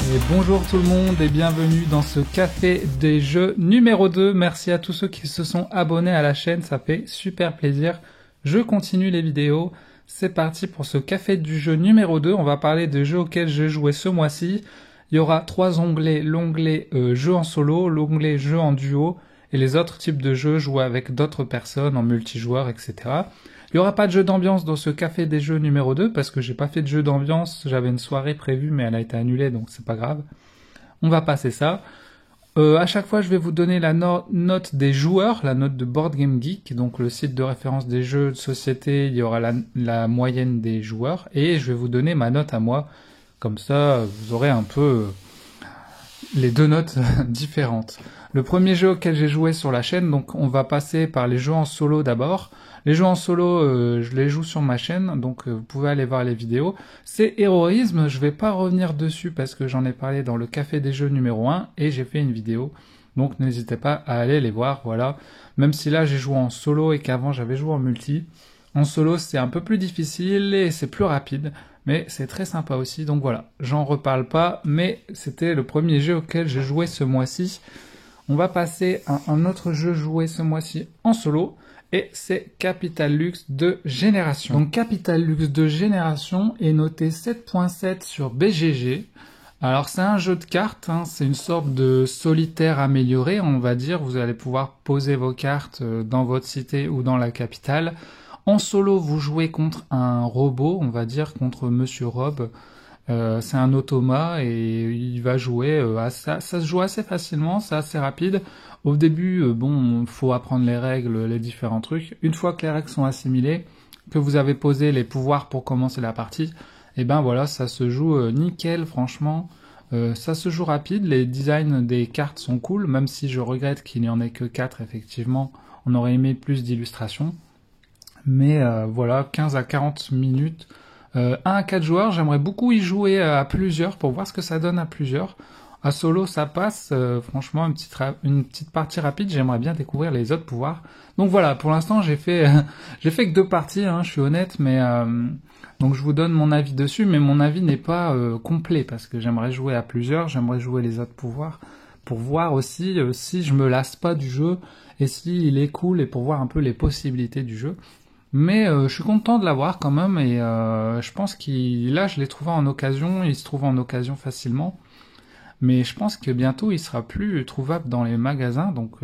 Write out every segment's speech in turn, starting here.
Et bonjour tout le monde et bienvenue dans ce café des jeux numéro 2. Merci à tous ceux qui se sont abonnés à la chaîne, ça fait super plaisir. Je continue les vidéos. C'est parti pour ce café du jeu numéro 2. On va parler des jeux auxquels j'ai joué ce mois-ci. Il y aura 3 onglets, l'onglet jeu en solo, l'onglet jeu en duo et les autres types de jeux joués avec d'autres personnes en multijoueur, etc. Il n'y aura pas de jeu d'ambiance dans ce café des jeux numéro 2 parce que j'ai pas fait de jeu d'ambiance, j'avais une soirée prévue mais elle a été annulée donc c'est pas grave. On va passer ça. À chaque fois je vais vous donner la note des joueurs, la note de Board Game Geek, donc le site de référence des jeux de société, il y aura la moyenne des joueurs et je vais vous donner ma note à moi. Comme ça vous aurez un peu les deux notes différentes. Le premier jeu auquel j'ai joué sur la chaîne, donc on va passer par les jeux en solo d'abord. Les jeux en solo, je les joue sur ma chaîne, donc vous pouvez aller voir les vidéos. C'est Héroïsme, je vais pas revenir dessus parce que j'en ai parlé dans le café des jeux numéro 1 et j'ai fait une vidéo. Donc n'hésitez pas à aller les voir, voilà. Même si là j'ai joué en solo et qu'avant j'avais joué en multi. En solo c'est un peu plus difficile et c'est plus rapide, mais c'est très sympa aussi. Donc voilà, j'en reparle pas, mais c'était le premier jeu auquel j'ai joué ce mois-ci. On va passer à un autre jeu joué ce mois-ci en solo, et c'est Capital Lux de Génération. Donc Capital Lux de Génération est noté 7.7 sur BGG. Alors c'est un jeu de cartes, hein, c'est une sorte de solitaire amélioré, on va dire. Vous allez pouvoir poser vos cartes dans votre cité ou dans la capitale. En solo, vous jouez contre un robot, on va dire, contre Monsieur Rob. C'est un automa et il va jouer, ça se joue assez facilement, c'est assez rapide. Au début, bon, faut apprendre les règles, les différents trucs. Une fois que les règles sont assimilées, que vous avez posé les pouvoirs pour commencer la partie, et ben voilà, ça se joue nickel, franchement. Ça se joue rapide, les designs des cartes sont cool, même si je regrette qu'il n'y en ait que 4, effectivement. On aurait aimé plus d'illustrations. Mais voilà, 15 à 40 minutes. 1 à 4 joueurs, j'aimerais beaucoup y jouer à plusieurs pour voir ce que ça donne à plusieurs. À solo, ça passe. Franchement, une petite partie rapide, j'aimerais bien découvrir les autres pouvoirs. Donc voilà, pour l'instant, j'ai fait que 2 parties, hein, je suis honnête, mais donc je vous donne mon avis dessus, mais mon avis n'est pas complet parce que j'aimerais jouer à plusieurs, j'aimerais jouer les autres pouvoirs pour voir aussi si je me lasse pas du jeu et s'il est cool et pour voir un peu les possibilités du jeu. Mais je suis content de l'avoir quand même et je pense là je l'ai trouvé en occasion, il se trouve en occasion facilement. Mais je pense que bientôt il sera plus trouvable dans les magasins, donc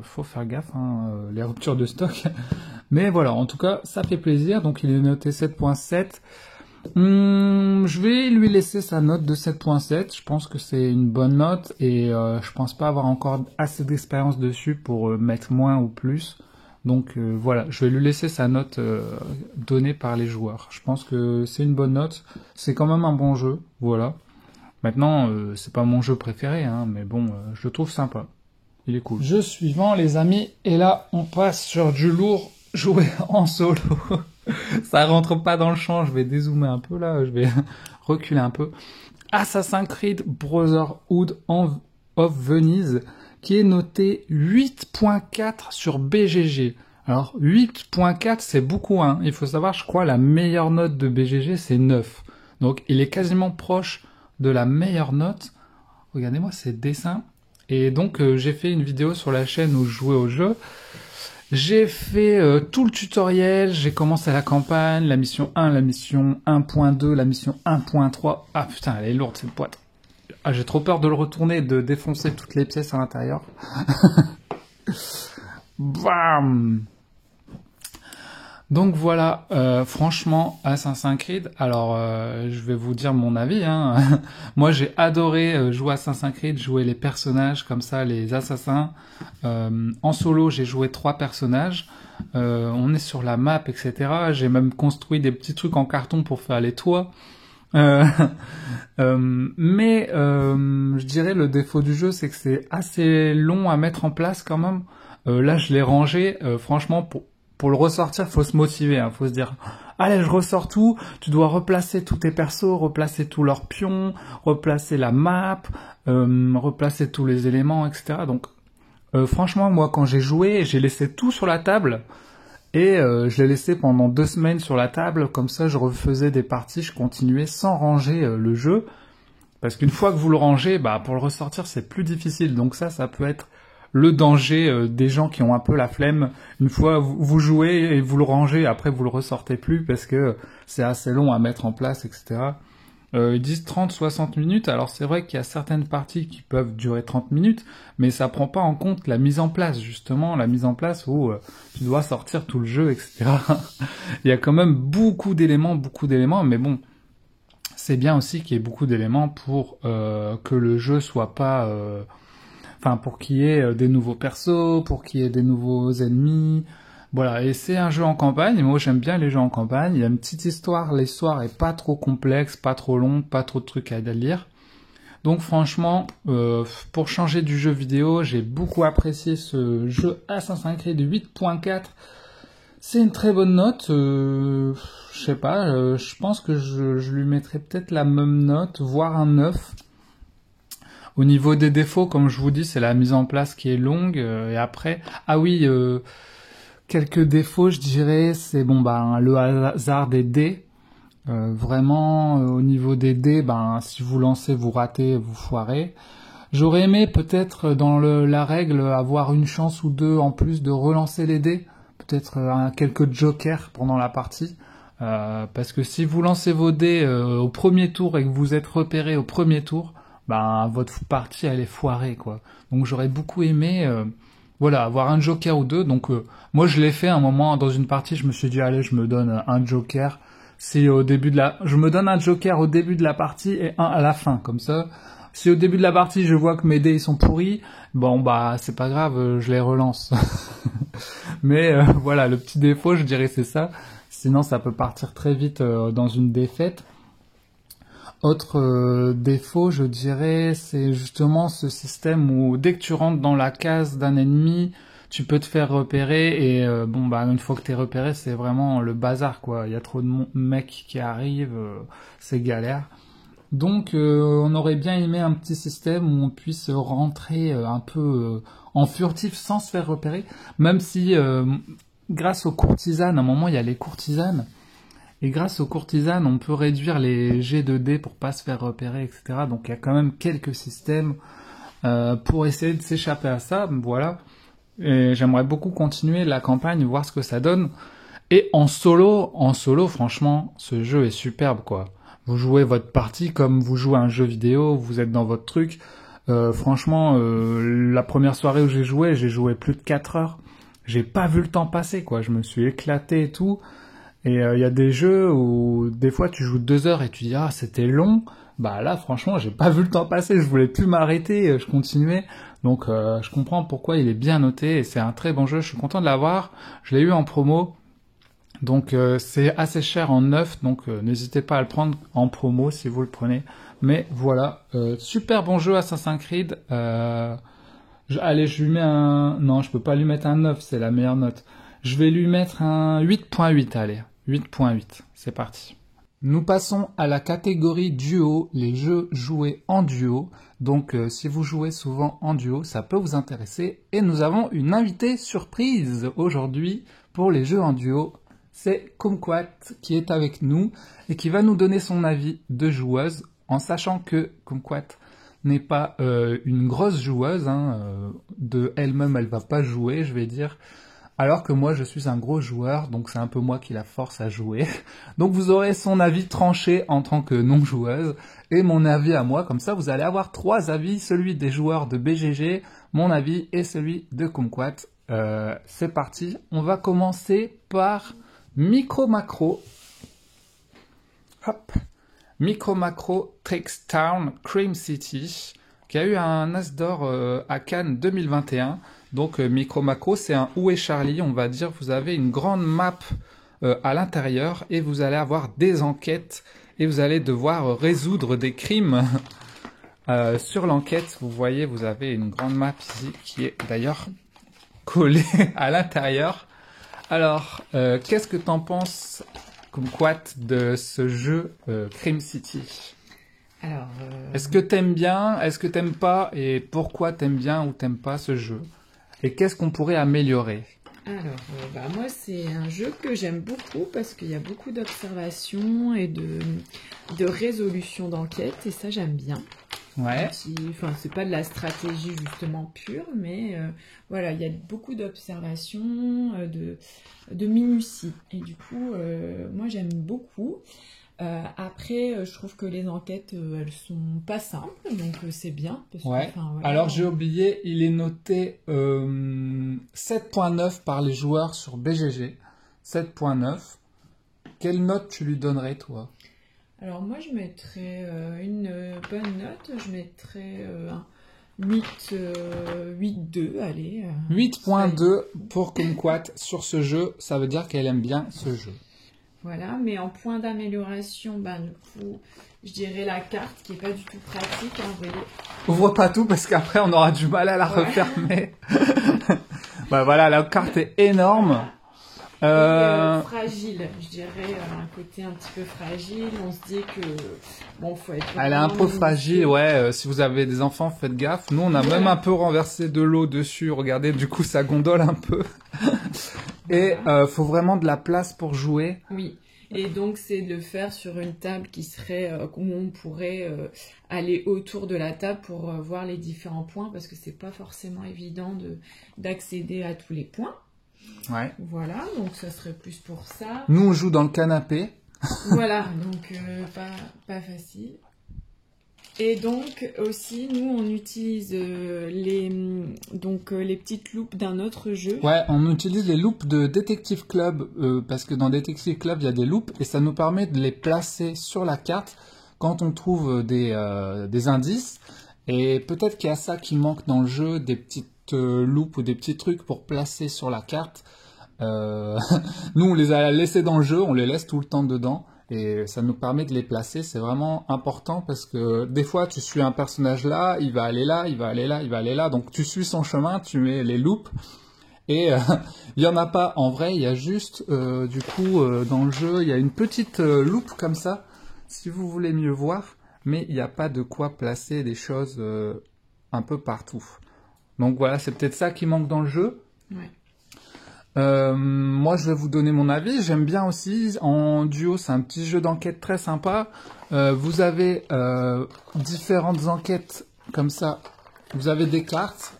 faut faire gaffe, hein, les ruptures de stock. Mais voilà, en tout cas ça fait plaisir, donc il est noté 7.7. Je vais lui laisser sa note de 7.7, je pense que c'est une bonne note et je pense pas avoir encore assez d'expérience dessus pour mettre moins ou plus. Donc voilà, je vais lui laisser sa note donnée par les joueurs. Je pense que c'est une bonne note, c'est quand même un bon jeu, voilà. Maintenant, c'est pas mon jeu préféré, hein, mais bon, je le trouve sympa. Il est cool. Jeu suivant, les amis, et là, on passe sur du lourd joué en solo. Ça rentre pas dans le champ, je vais dézoomer un peu là, je vais reculer un peu. Assassin's Creed Brotherhood of Venise, qui est noté 8.4 sur BGG. Alors 8.4 c'est beaucoup, hein. Il faut savoir, je crois la meilleure note de BGG c'est 9. Donc il est quasiment proche de la meilleure note. Regardez-moi ces dessins. Et donc j'ai fait une vidéo sur la chaîne où je jouais au jeu. J'ai fait tout le tutoriel, j'ai commencé la campagne, la mission 1, la mission 1.2, la mission 1.3. Ah putain, elle est lourde cette boîte. Ah, j'ai trop peur de le retourner et de défoncer toutes les pièces à l'intérieur. Bam! Donc voilà, franchement, Assassin's Creed, alors je vais vous dire mon avis, hein. Moi j'ai adoré jouer à Assassin's Creed, jouer les personnages comme ça, les assassins. En solo, j'ai joué 3 personnages, on est sur la map, etc. J'ai même construit des petits trucs en carton pour faire les toits. Mais je dirais le défaut du jeu, c'est que c'est assez long à mettre en place quand même. Là, je l'ai rangé, franchement, pour le ressortir, faut se motiver, hein, faut se dire, allez, je ressors tout, tu dois replacer tous tes persos, replacer tous leurs pions, replacer la map, replacer tous les éléments, etc. Donc, franchement, moi, quand j'ai joué, j'ai laissé tout sur la table, et je l'ai laissé pendant 2 semaines sur la table, comme ça, je refaisais des parties, je continuais sans ranger le jeu, Parce qu'une fois que vous le rangez, bah pour le ressortir c'est plus difficile. Donc ça peut être le danger des gens qui ont un peu la flemme. Une fois vous jouez et vous le rangez, après vous le ressortez plus parce que c'est assez long à mettre en place, etc. Ils disent 30-60 minutes, alors c'est vrai qu'il y a certaines parties qui peuvent durer 30 minutes, mais ça prend pas en compte la mise en place, justement, la mise en place où tu dois sortir tout le jeu, etc. Il y a quand même beaucoup d'éléments, mais bon, c'est bien aussi qu'il y ait beaucoup d'éléments pour que le jeu soit pas... Enfin, pour qu'il y ait des nouveaux persos, pour qu'il y ait des nouveaux ennemis... Voilà, et c'est un jeu en campagne, moi j'aime bien les jeux en campagne, il y a une petite histoire, l'histoire est pas trop complexe, pas trop longue, pas trop de trucs à lire. Donc franchement, pour changer du jeu vidéo, j'ai beaucoup apprécié ce jeu Assassin's Creed 8.4. C'est une très bonne note, je sais pas, je pense que je lui mettrais peut-être la même note, voire un 9. Au niveau des défauts, comme je vous dis, c'est la mise en place qui est longue, et après... Ah oui... Quelques défauts, je dirais, c'est le hasard des dés. Vraiment, au niveau des dés, si vous lancez, vous ratez, vous foirez. J'aurais aimé peut-être dans la règle avoir une chance ou deux en plus de relancer les dés. Peut-être quelques jokers pendant la partie. Parce que si vous lancez vos dés au premier tour et que vous êtes repéré au premier tour, votre partie elle est foirée, quoi. Donc j'aurais beaucoup aimé... Voilà, avoir un joker ou deux. Donc moi je l'ai fait à un moment dans une partie, je me suis dit allez, je me donne un joker. Si au début je me donne un joker au début de la partie et un à la fin, comme ça. Si au début de la partie je vois que mes dés ils sont pourris, c'est pas grave, je les relance. Mais voilà, le petit défaut, je dirais c'est ça. Sinon ça peut partir très vite dans une défaite. Autre défaut, je dirais, c'est justement ce système où dès que tu rentres dans la case d'un ennemi, tu peux te faire repérer et une fois que t'es repéré, c'est vraiment le bazar, quoi. Il y a trop de mecs qui arrivent, c'est galère. Donc on aurait bien aimé un petit système où on puisse rentrer un peu en furtif sans se faire repérer, même si grâce aux courtisanes, à un moment il y a les courtisanes. Et grâce aux courtisanes, on peut réduire les jets de dés pour pas se faire repérer, etc. Donc il y a quand même quelques systèmes pour essayer de s'échapper à ça. Voilà. Et j'aimerais beaucoup continuer la campagne, voir ce que ça donne. Et en solo, franchement, ce jeu est superbe, quoi. Vous jouez votre partie comme vous jouez un jeu vidéo, vous êtes dans votre truc. Franchement, la première soirée où j'ai joué plus de 4 heures. J'ai pas vu le temps passer, quoi. Je me suis éclaté et tout. Et il y a des jeux où des fois tu joues 2 heures et tu dis ah c'était long. Là franchement j'ai pas vu le temps passer, je voulais plus m'arrêter, je continuais. Donc je comprends pourquoi il est bien noté et c'est un très bon jeu, je suis content de l'avoir. Je l'ai eu en promo. Donc c'est assez cher en neuf, donc n'hésitez pas à le prendre en promo si vous le prenez. Mais voilà, super bon jeu Assassin's Creed. Allez, je lui mets un... Non, je peux pas lui mettre un 9, c'est la meilleure note. Je vais lui mettre un 8.8, allez. 8.8, c'est parti. Nous passons à la catégorie duo, les jeux joués en duo. Donc si vous jouez souvent en duo, ça peut vous intéresser. Et nous avons une invitée surprise aujourd'hui pour les jeux en duo. C'est Kumquat qui est avec nous et qui va nous donner son avis de joueuse, en sachant que Kumquat n'est pas une grosse joueuse. De elle-même, elle va pas jouer, je vais dire. Alors que moi, je suis un gros joueur, donc c'est un peu moi qui la force à jouer. Donc vous aurez son avis tranché en tant que non-joueuse, et mon avis à moi, comme ça vous allez avoir 3 avis, celui des joueurs de BGG, mon avis et celui de Kumquat. C'est parti, on va commencer par Micro Macro. Hop, Micro Macro Trickstown Cream City, qui a eu un As d'or à Cannes 2021. Donc Micro Macro, c'est un Où est Charlie, on va dire. Vous avez une grande map à l'intérieur et vous allez avoir des enquêtes et vous allez devoir résoudre des crimes. Sur l'enquête, vous voyez, vous avez une grande map ici qui est d'ailleurs collée à l'intérieur. Alors, qu'est-ce que t'en penses, Kumquat, de ce jeu Cream City? Alors, est-ce que t'aimes bien, est-ce que t'aimes pas, et pourquoi t'aimes bien ou t'aimes pas ce jeu? Et qu'est-ce qu'on pourrait améliorer? Alors, moi, c'est un jeu que j'aime beaucoup parce qu'il y a beaucoup d'observations et de résolution d'enquête, et ça, j'aime bien. Ouais. Enfin, c'est pas de la stratégie justement pure, mais voilà, il y a beaucoup d'observation, de minutie. Et du coup, moi j'aime beaucoup. Après, je trouve que les enquêtes, elles sont pas simples, donc c'est bien. Parce que, Ouais. voilà, Alors j'ai oublié, il est noté 7.9 par les joueurs sur BGG. 7.9. Quelle note tu lui donnerais, toi? Alors moi, je mettrais une bonne note. Je mettrais un 8, 8,2, allez. 8.2 pour Kumquat sur ce jeu. Ça veut dire qu'elle aime bien ce jeu. Voilà, mais en point d'amélioration, du coup, je dirais la carte qui est pas du tout pratique, hein, vous voyez. Ouvre pas tout parce qu'après on aura du mal à la refermer. Voilà, la carte est énorme. Fragile, je dirais un côté un petit peu fragile. On se dit que bon, faut être. Elle est un peu fragile, ouais. Si vous avez des enfants, faites gaffe. Nous, on a même un peu renversé de l'eau dessus. Regardez, du coup, ça gondole un peu. Et faut vraiment de la place pour jouer. Oui. Et donc, c'est de le faire sur une table qui serait où on pourrait aller autour de la table pour voir les différents points, parce que c'est pas forcément évident d'accéder à tous les points. Ouais. Voilà, donc ça serait plus pour ça. Nous, on joue dans le canapé. Voilà, donc pas facile. Et donc aussi, nous, on utilise les petites loupes d'un autre jeu. Ouais, on utilise les loupes de Detective Club, parce que dans Detective Club, il y a des loupes, et ça nous permet de les placer sur la carte quand on trouve des indices. Et peut-être qu'il y a ça qui manque dans le jeu, des petites loupes ou des petits trucs pour placer sur la carte. Nous, on les a laissés dans le jeu, on les laisse tout le temps dedans. Et ça nous permet de les placer, c'est vraiment important parce que des fois tu suis un personnage là, il va aller là, il va aller là, il va aller là, donc tu suis son chemin, tu mets les loupes et il y en a pas en vrai, il y a juste du coup dans le jeu, il y a une petite loupe comme ça, si vous voulez mieux voir, mais il n'y a pas de quoi placer des choses un peu partout. Donc voilà, c'est peut-être ça qui manque dans le jeu. Ouais. Moi, je vais vous donner mon avis. J'aime bien aussi. En duo, c'est un petit jeu d'enquête très sympa. Vous avez différentes enquêtes comme ça. Vous avez des cartes.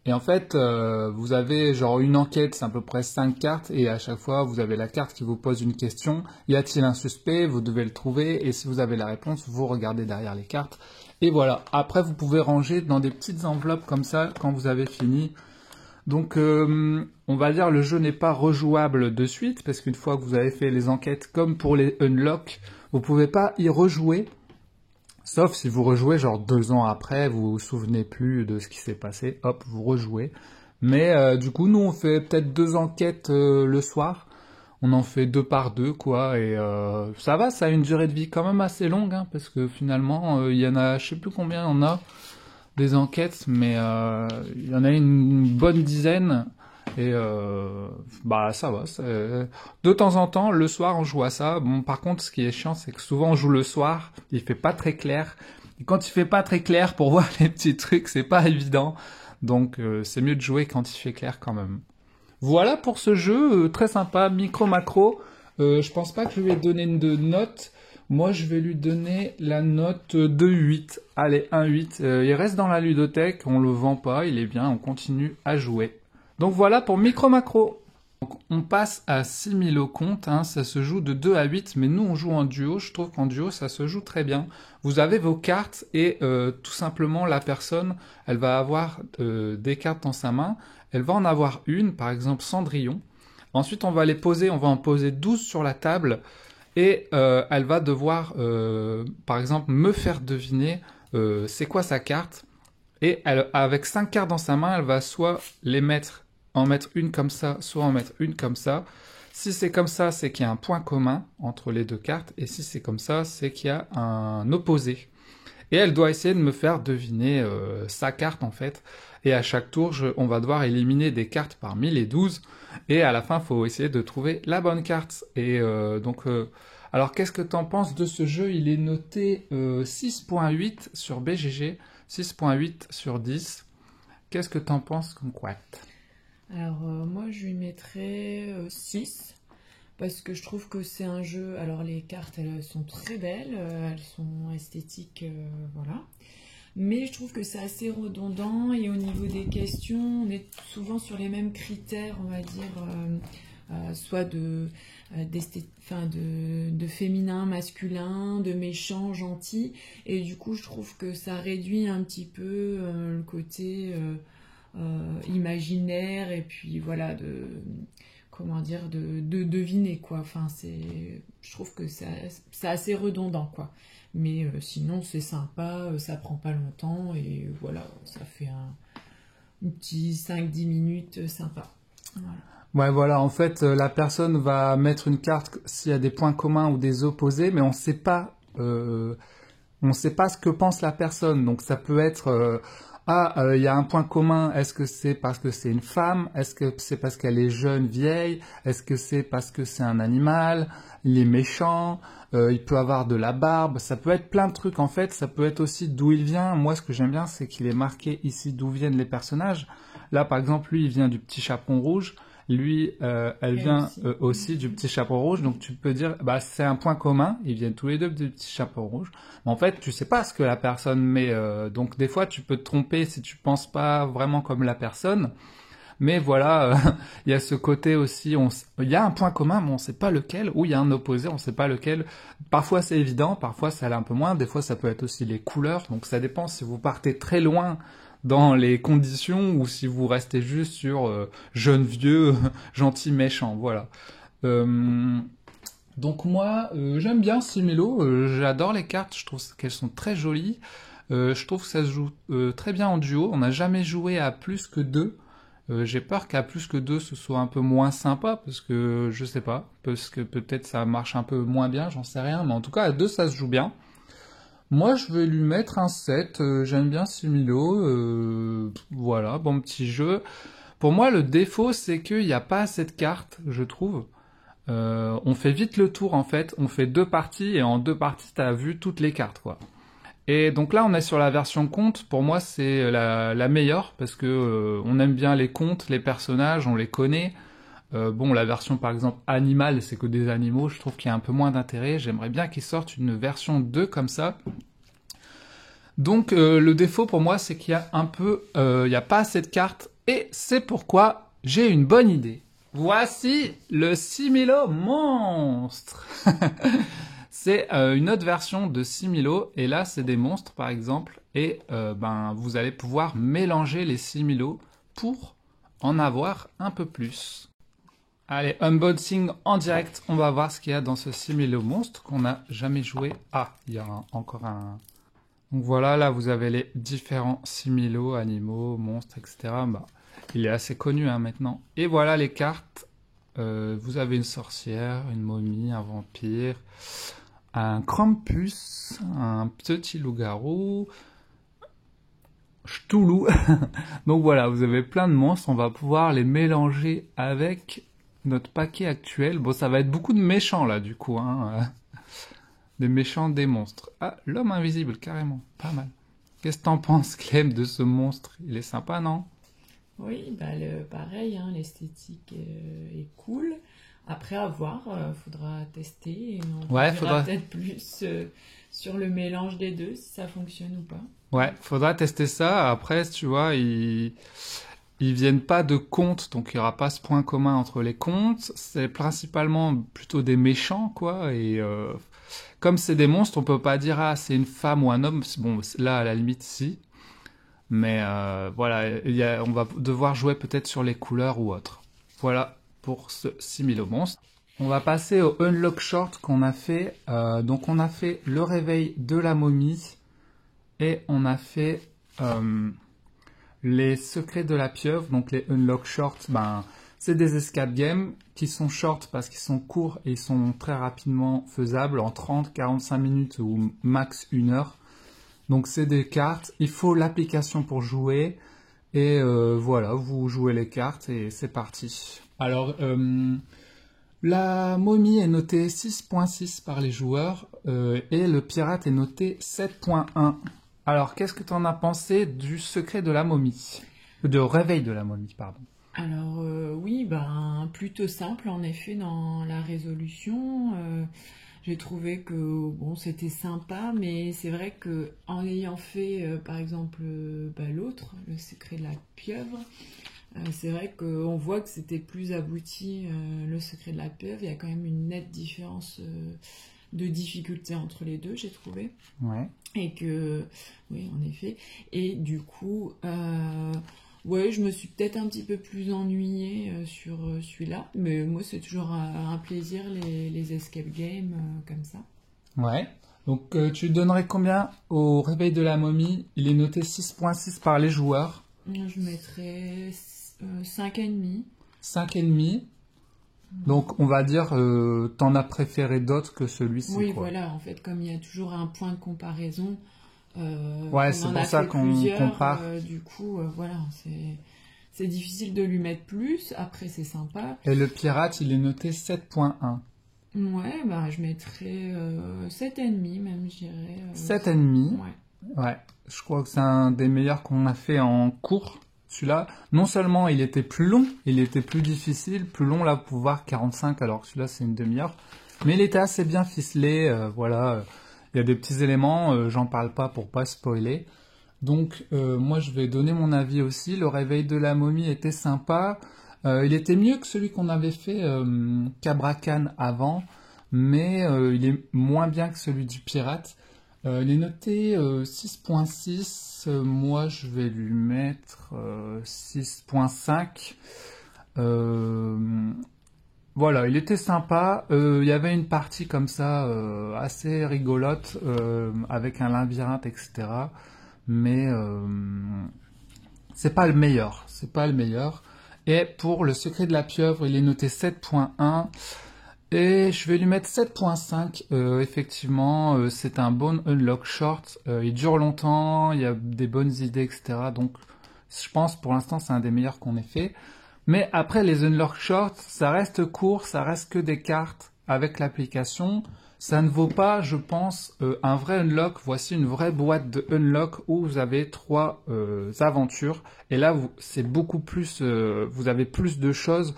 Et en fait, vous avez genre une enquête, c'est à peu près 5 cartes. Et à chaque fois, vous avez la carte qui vous pose une question. Y a-t-il un suspect? Vous devez le trouver. Et si vous avez la réponse, vous regardez derrière les cartes. Et voilà. Après, vous pouvez ranger dans des petites enveloppes comme ça quand vous avez fini. Donc, on va dire le jeu n'est pas rejouable de suite, parce qu'une fois que vous avez fait les enquêtes, comme pour les unlock, vous pouvez pas y rejouer, sauf si vous rejouez genre 2 ans après, vous vous souvenez plus de ce qui s'est passé, hop, vous rejouez. Mais du coup, nous, on fait peut-être 2 enquêtes le soir, on en fait 2 par 2, quoi, et ça va, ça a une durée de vie quand même assez longue, hein, parce que finalement, il y en a, je sais plus combien on a, des enquêtes, mais il y en a une bonne dizaine et ça va. De temps en temps, le soir, on joue à ça. Bon, par contre, ce qui est chiant, c'est que souvent on joue le soir, il fait pas très clair. Et quand il fait pas très clair, pour voir les petits trucs, c'est pas évident. Donc, c'est mieux de jouer quand il fait clair quand même. Voilà pour ce jeu très sympa, micro-macro. Je pense pas que je lui ai donné de note. Moi, je vais lui donner la note de 8. Allez, un 8. Il reste dans la ludothèque, on le vend pas, il est bien, on continue à jouer. Donc voilà pour Micro Macro. Donc, on passe à 6000 au compte, hein, ça se joue de 2 à 8, mais nous on joue en duo, je trouve qu'en duo ça se joue très bien. Vous avez vos cartes et tout simplement la personne, elle va avoir des cartes dans sa main, elle va en avoir une, par exemple Cendrillon. Ensuite on va les poser, on va en poser 12 sur la table. Et elle va devoir, par exemple, me faire deviner c'est quoi sa carte. Et elle, avec 5 cartes dans sa main, elle va soit en mettre une comme ça, soit en mettre une comme ça. Si c'est comme ça, c'est qu'il y a un point commun entre les deux cartes. Et si c'est comme ça, c'est qu'il y a un opposé. Et elle doit essayer de me faire deviner sa carte en fait. Et à chaque tour, on va devoir éliminer des cartes parmi les 12. Et à la fin, il faut essayer de trouver la bonne carte. Et alors qu'est-ce que tu en penses de ce jeu? Il est noté 6.8 sur BGG, 6.8 sur 10. Qu'est-ce que tu en penses, Kumquat? Alors moi, je lui mettrais 6. parce que je trouve que c'est un jeu. Alors les cartes, elles sont très belles, elles sont esthétiques, voilà. Mais je trouve que c'est assez redondant et au niveau des questions, on est souvent sur les mêmes critères, on va dire, soit de féminin, masculin, de méchant, gentil. Et du coup, je trouve que ça réduit un petit peu le côté imaginaire et puis voilà, comment dire, de deviner quoi. Enfin, je trouve que c'est assez redondant quoi. Mais sinon, c'est sympa, ça prend pas longtemps et voilà, ça fait un petit 5-10 minutes sympa. Voilà. Ouais, voilà, en fait, la personne va mettre une carte s'il y a des points communs ou des opposés, mais on sait pas ce que pense la personne. Donc ça peut être il y a un point commun, est-ce que c'est parce que c'est une femme? Est-ce que c'est parce qu'elle est jeune, vieille? Est-ce que c'est parce que c'est un animal? Il est méchant? Il peut avoir de la barbe? Ça peut être plein de trucs en fait, ça peut être aussi d'où il vient. Moi ce que j'aime bien c'est qu'il est marqué ici d'où viennent les personnages. Là par exemple lui il vient du petit chaperon rouge. Lui, elle vient aussi du petit chapeau rouge, donc tu peux dire, bah c'est un point commun, ils viennent tous les deux du petit chapeau rouge. Mais en fait, tu sais pas ce que la personne met, donc des fois tu peux te tromper si tu penses pas vraiment comme la personne. Mais voilà, il y a ce côté aussi, il y a un point commun, mais on sait pas lequel, ou il y a un opposé, on sait pas lequel. Parfois c'est évident, parfois ça l'est un peu moins, des fois ça peut être aussi les couleurs, donc ça dépend si vous partez très loin dans les conditions ou si vous restez juste sur jeune, vieux, gentil, méchant, voilà. Donc moi, j'aime bien Similo, j'adore les cartes, je trouve qu'elles sont très jolies, je trouve que ça se joue très bien en duo, on n'a jamais joué à plus que deux, j'ai peur qu'à plus que deux ce soit un peu moins sympa, parce que je sais pas, parce que peut-être ça marche un peu moins bien, j'en sais rien, mais en tout cas à deux ça se joue bien. Moi, je vais lui mettre un 7. J'aime bien Similo. Voilà, bon petit jeu. Pour moi, le défaut, c'est qu'il n'y a pas assez de cartes, je trouve. On fait vite le tour, en fait. On fait deux parties, et en deux parties, t'as vu toutes les cartes, quoi. Et donc là, on est sur la version conte. Pour moi, c'est la meilleure, parce que on aime bien les contes, les personnages, on les connaît. Bon, la version, par exemple, animale, c'est que des animaux. Je trouve qu'il y a un peu moins d'intérêt. J'aimerais bien qu'ils sortent une version 2 comme ça. Donc le défaut pour moi c'est qu'il y a il n'y a pas assez de cartes et c'est pourquoi j'ai une bonne idée. Voici le Similo monstre. C'est une autre version de Similo et là c'est des monstres par exemple et vous allez pouvoir mélanger les Similo pour en avoir un peu plus. Allez, unboxing en direct, on va voir ce qu'il y a dans ce Similo monstre qu'on n'a jamais joué. Ah, il y a encore un... Donc voilà, là vous avez les différents Similo, animaux, monstres, etc. Il est assez connu maintenant. Et voilà les cartes. Vous avez une sorcière, une momie, un vampire, un Krampus, un petit loup-garou, Ch'toulou. Donc voilà, vous avez plein de monstres. On va pouvoir les mélanger avec notre paquet actuel. Bon, ça va être beaucoup de méchants là du coup, hein. Des méchants, des monstres. Ah, l'homme invisible, carrément. Pas mal. Qu'est-ce que t'en penses, Clem, de ce monstre? Il est sympa, non? Oui, pareil, hein, l'esthétique est cool. Après, à voir, faudra tester et on verra peut-être plus sur le mélange des deux, si ça fonctionne ou pas. Ouais, faudra tester ça. Après, tu vois, ils viennent pas de contes, donc il y aura pas ce point commun entre les contes. C'est principalement plutôt des méchants, quoi, et... Comme c'est des monstres, on peut pas dire ah c'est une femme ou un homme. Bon là à la limite si, mais voilà, on va devoir jouer peut-être sur les couleurs ou autre. Voilà pour ce Similo monstre. On va passer au unlock short qu'on a fait. Donc on a fait le réveil de la momie et on a fait les secrets de la pieuvre. Donc les unlock short, c'est des escape games qui sont short parce qu'ils sont courts et ils sont très rapidement faisables en 30, 45 minutes ou max 1 heure. Donc c'est des cartes, il faut l'application pour jouer et voilà, vous jouez les cartes et c'est parti. Alors la momie est notée 6.6 par les joueurs et le pirate est noté 7.1. Alors qu'est-ce que tu en as pensé du secret de la momie? De réveil de la momie, pardon. Alors oui, ben plutôt simple en effet dans la résolution. J'ai trouvé que bon, c'était sympa, mais c'est vrai que en ayant fait par exemple bah, l'autre, le secret de la pieuvre, c'est vrai qu'on voit que c'était plus abouti. Le secret de la pieuvre, il y a quand même une nette différence de difficulté entre les deux, j'ai trouvé. Ouais. Et que, oui, en effet. Et du coup, ouais, je me suis peut-être un petit peu plus ennuyée sur celui-là. Mais moi, c'est toujours un plaisir, les escape games comme ça. Ouais. Donc, tu donnerais combien au réveil de la momie? Il est noté 6,6 par les joueurs. Je mettrais 5,5. 5,5. Donc, on va dire, t'en as préféré d'autres que celui-ci, Oui, quoi. voilà, en fait, comme il y a toujours un point de comparaison, Ouais, qu'on c'est en pour a ça fait qu'on plusieurs, compare. du coup, voilà, c'est difficile de lui mettre plus. Après, c'est sympa. Et le pirate, il est noté 7,1. Ouais, bah, je mettrais 7,5 même, je dirais. 7,5. Ouais. Ouais. Je crois que c'est un des meilleurs qu'on a fait en cours. Celui-là, non seulement il était plus long, il était plus difficile, plus long là pour voir 45, alors que celui-là c'est une demi-heure. Mais il était assez bien ficelé, voilà. Il y a des petits éléments, j'en parle pas pour pas spoiler. Donc moi je vais donner mon avis aussi. Le réveil de la momie était sympa. Il était mieux que celui qu'on avait fait Cabracan avant, mais il est moins bien que celui du pirate. Il est noté 6,6. Moi je vais lui mettre 6,5. Voilà, il était sympa. Il y avait une partie comme ça assez rigolote avec un labyrinthe, etc. Mais c'est pas le meilleur. C'est pas le meilleur. Et pour le secret de la pieuvre, il est noté 7,1. Et je vais lui mettre 7,5. Effectivement, c'est un bon unlock short. Il dure longtemps, il y a des bonnes idées, etc. Donc, je pense pour l'instant, c'est un des meilleurs qu'on ait fait. Mais après, les unlock short, ça reste court, ça reste que des cartes avec l'application. Ça ne vaut pas, je pense, un vrai unlock. Voici une vraie boîte de unlock où vous avez 3 aventures. Et là, c'est beaucoup plus, vous avez plus de choses.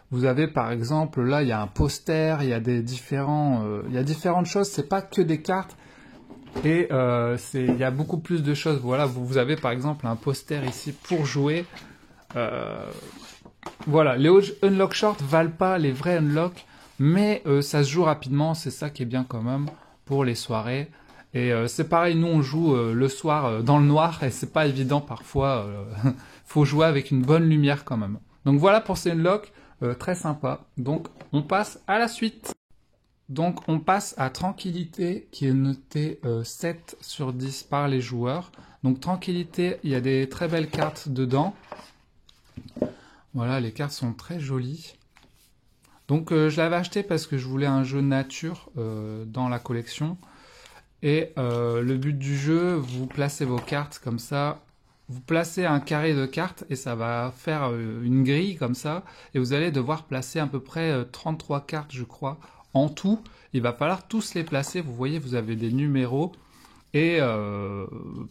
Vous avez par exemple, là, il y a un poster, il y a il y a différentes choses. C'est pas que des cartes. Et il y a beaucoup plus de choses. Voilà, vous avez par exemple un poster ici pour jouer. Euh, voilà, les unlock short valent pas les vrais unlock, mais ça se joue rapidement, c'est ça qui est bien quand même pour les soirées. Et c'est pareil, nous on joue le soir dans le noir et c'est pas évident parfois. Faut jouer avec une bonne lumière quand même. Donc voilà pour ces unlocks, très sympa. Donc on passe à la suite. Donc on passe à Tranquillité qui est noté 7 sur 10 par les joueurs. Donc Tranquillité, il y a des très belles cartes dedans. Voilà, les cartes sont très jolies. Donc je l'avais acheté parce que je voulais un jeu nature dans la collection. Et le but du jeu, vous placez vos cartes comme ça. Vous placez un carré de cartes et ça va faire une grille comme ça. Et vous allez devoir placer à peu près 33 cartes, je crois, en tout. Il va falloir tous les placer. Vous voyez, vous avez des numéros. Et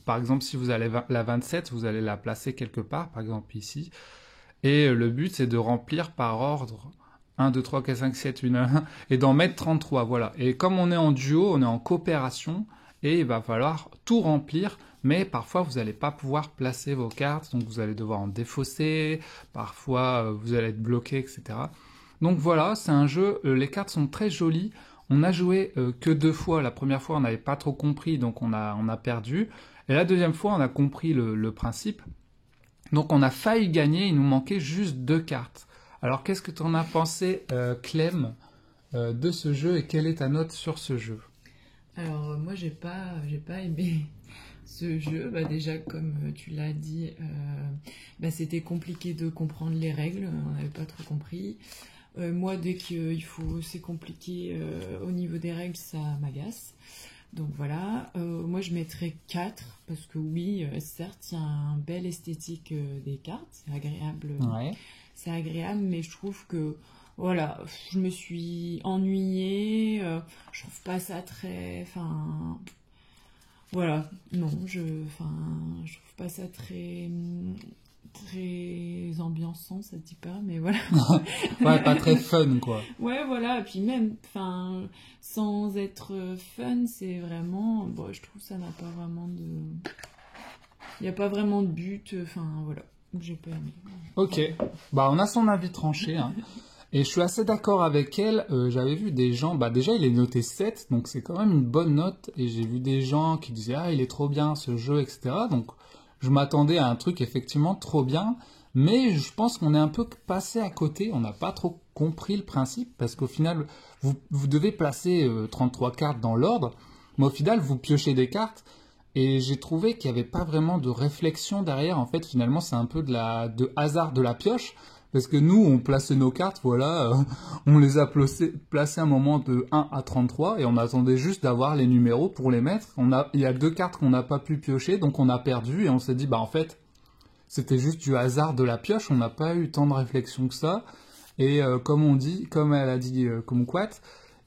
par exemple, si vous avez la 27, vous allez la placer quelque part, par exemple ici. Et le but, c'est de remplir par ordre 1, 2, 3, 4, 5, 7, 1, 1, et d'en mettre 33, voilà. Et comme on est en duo, on est en coopération, et il va falloir tout remplir, mais parfois vous n'allez pas pouvoir placer vos cartes, donc vous allez devoir en défausser, parfois vous allez être bloqué, etc. Donc voilà, c'est un jeu, les cartes sont très jolies. On a joué que 2 fois, la première fois on n'avait pas trop compris, donc on a perdu. Et la deuxième fois on a compris le principe. Donc on a failli gagner, il nous manquait juste 2 cartes. Alors qu'est-ce que tu en as pensé, Clem, de ce jeu et quelle est ta note sur ce jeu? Alors moi j'ai pas aimé ce jeu. Bah, déjà comme tu l'as dit, bah, c'était compliqué de comprendre les règles, on n'avait pas trop compris. Moi dès qu'il faut c'est compliqué au niveau des règles ça m'agace. Donc voilà, moi je mettrais 4 parce que oui, certes, il y a un bel esthétique des cartes, Ouais. c'est agréable, mais je trouve que voilà, je me suis ennuyée, je trouve pas ça très, enfin, voilà, non, je trouve pas ça très très ambiançant, ça se dit pas, mais voilà. Ouais, pas très fun, quoi. Ouais, voilà, et puis même, enfin, sans être fun, c'est vraiment, bon, je trouve que ça n'a pas vraiment de... Il n'y a pas vraiment de but, enfin, voilà, j'ai pas aimé. Ok, bah on a son avis tranché, hein. Et je suis assez d'accord avec elle. J'avais vu des gens, bah déjà il est noté 7, donc c'est quand même une bonne note. Et j'ai vu des gens qui disaient ah il est trop bien ce jeu, etc. Donc je m'attendais à un truc effectivement trop bien, mais je pense qu'on est un peu passé à côté. On n'a pas trop compris le principe parce qu'au final vous devez placer 33 cartes dans l'ordre, mais au final vous piochez des cartes. Et j'ai trouvé qu'il n'y avait pas vraiment de réflexion derrière. En fait, finalement, c'est un peu de hasard de la pioche. Parce que nous, on plaçait nos cartes, voilà, on les a placées à un moment de 1 à 33 et on attendait juste d'avoir les numéros pour les mettre. Il y a 2 cartes qu'on n'a pas pu piocher, donc on a perdu et on s'est dit, bah en fait, c'était juste du hasard de la pioche, on n'a pas eu tant de réflexion que ça. Et comme elle a dit Kumquat,